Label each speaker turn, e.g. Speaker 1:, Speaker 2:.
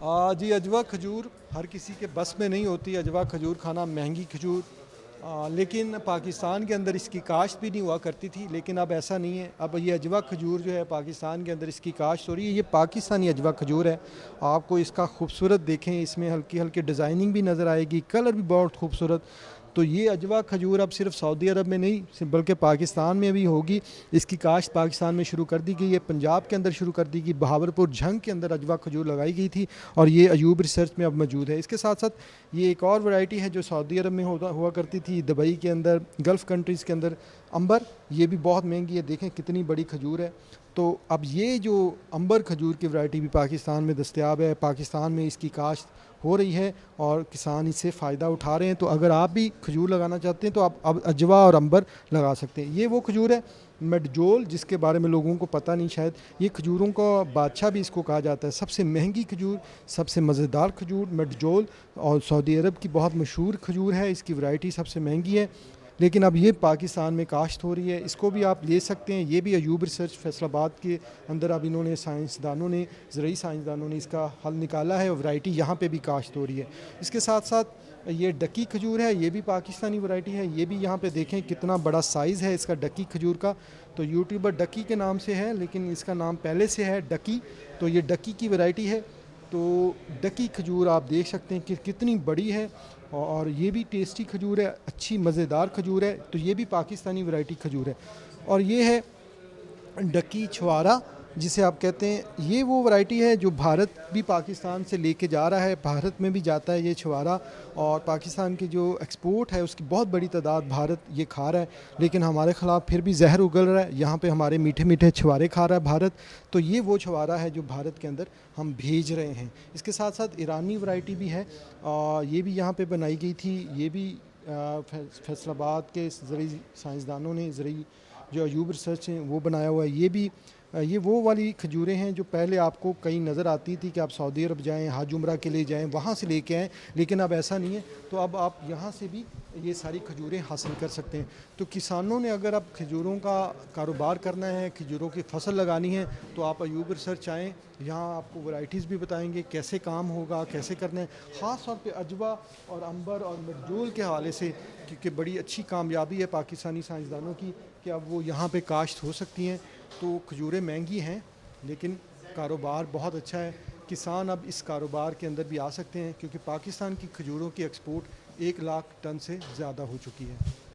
Speaker 1: जी, अजवा खजूर हर किसी के बस में नहीं होती। अजवा खजूर खाना महंगी खजूर, लेकिन पाकिस्तान के अंदर इसकी काश्त भी नहीं हुआ करती थी, लेकिन अब ऐसा नहीं है। अब ये अजवा खजूर जो है पाकिस्तान के अंदर इसकी काश्त हो रही है। ये पाकिस्तानी अजवा खजूर है। आपको इसका खूबसूरत देखें, इसमें हल्की हल्की डिज़ाइनिंग भी नज़र आएगी, कलर भी बहुत खूबसूरत। तो ये अजवा खजूर अब सिर्फ सऊदी अरब में नहीं बल्कि पाकिस्तान में भी होगी। इसकी काश्त पाकिस्तान में शुरू कर दी गई है, पंजाब के अंदर शुरू कर दी गई, बहावलपुर झंग के अंदर अजवा खजूर लगाई गई थी और ये अयूब रिसर्च में अब मौजूद है। इसके साथ साथ ये एक और वैरायटी है जो सऊदी अरब में हुआ करती थी, दुबई के अंदर, गल्फ़ कंट्रीज़ के अंदर, अंबर। ये भी बहुत महंगी है, देखें कितनी बड़ी खजूर है। तो अब ये जो अंबर खजूर की वैरायटी भी पाकिस्तान में दस्तयाब है, पाकिस्तान में इसकी काश्त हो रही है और किसान इससे फ़ायदा उठा रहे हैं। तो अगर आप भी खजूर लगाना चाहते हैं तो आप अब अजवा और अंबर लगा सकते हैं। ये वो खजूर है मेडजोल, जिसके बारे में लोगों को पता नहीं शायद। ये खजूरों का बादशाह भी इसको कहा जाता है। सबसे महंगी खजूर, सबसे मज़ेदार खजूर मेडजोल, और सऊदी अरब की बहुत मशहूर खजूर है। इसकी वैरायटी सबसे महंगी है, लेकिन अब ये पाकिस्तान में काश्त हो रही है। इसको भी आप ले सकते हैं। ये भी अयूब रिसर्च फैसलाबाद के अंदर अब इन्होंने साइंसदानों ने, ज़रूरी साइंसदानों ने इसका हल निकाला है और वैरायटी यहाँ पे भी काश्त हो रही है। इसके साथ साथ ये डकी खजूर है, ये भी पाकिस्तानी वैरायटी है। ये भी यहाँ पे देखें कितना बड़ा साइज़ है इसका डकी खजूर का। तो यूट्यूबर डकी के नाम से है, लेकिन इसका नाम पहले से है डकी। तो ये डकी की वैरायटी है। तो डकी खजूर आप देख सकते हैं कि कितनी बड़ी है और ये भी टेस्टी खजूर है, अच्छी मज़ेदार खजूर है। तो ये भी पाकिस्तानी वैरायटी खजूर है। और ये है डकी छुआरा, जिसे आप कहते हैं। ये वो वैरायटी है जो भारत भी पाकिस्तान से लेके जा रहा है, भारत में भी जाता है ये छुआरा। और पाकिस्तान की जो एक्सपोर्ट है उसकी बहुत बड़ी तादाद भारत ये खा रहा है, लेकिन हमारे ख़िलाफ़ फिर भी जहर उगल रहा है। यहाँ पे हमारे मीठे मीठे छुआरे खा रहा है भारत। तो ये वो छुआरा है जो भारत के अंदर हम भेज रहे हैं। इसके साथ साथ ईरानी वैरायटी भी है, ये भी यहाँ पे बनाई गई थी। ये भी फैसलाबाद के ज़रूरी साइंसदानों ने, ज़रूरी जो अयूब रिसर्च हैं वो बनाया हुआ है। ये वो वाली खजूरें हैं जो पहले आपको कहीं नज़र आती थी कि आप सऊदी अरब जाएं, हज उम्रा के लिए जाएं, वहाँ से लेके आएँ, लेकिन अब ऐसा नहीं है। तो अब आप यहाँ से भी ये सारी खजूरें हासिल कर सकते हैं। तो किसानों ने अगर अब खजूरों का कारोबार करना है, खजूरों की फसल लगानी है, तो आप अयूब रिसर्च आएँ। यहाँ आपको वैरायटीज़ भी बताएंगे कैसे काम होगा, कैसे करना है। ख़ास तौर पे अजवा और अंबर और मरजूल के हवाले से, क्योंकि बड़ी अच्छी कामयाबी है पाकिस्तानी साइंसदानों की कि अब वो यहाँ पे काश्त हो सकती हैं। तो खजूरें महंगी हैं, लेकिन कारोबार बहुत अच्छा है। किसान अब इस कारोबार के अंदर भी आ सकते हैं, क्योंकि पाकिस्तान की खजूरों की एक्सपोर्ट 1 लाख टन से ज़्यादा हो चुकी है।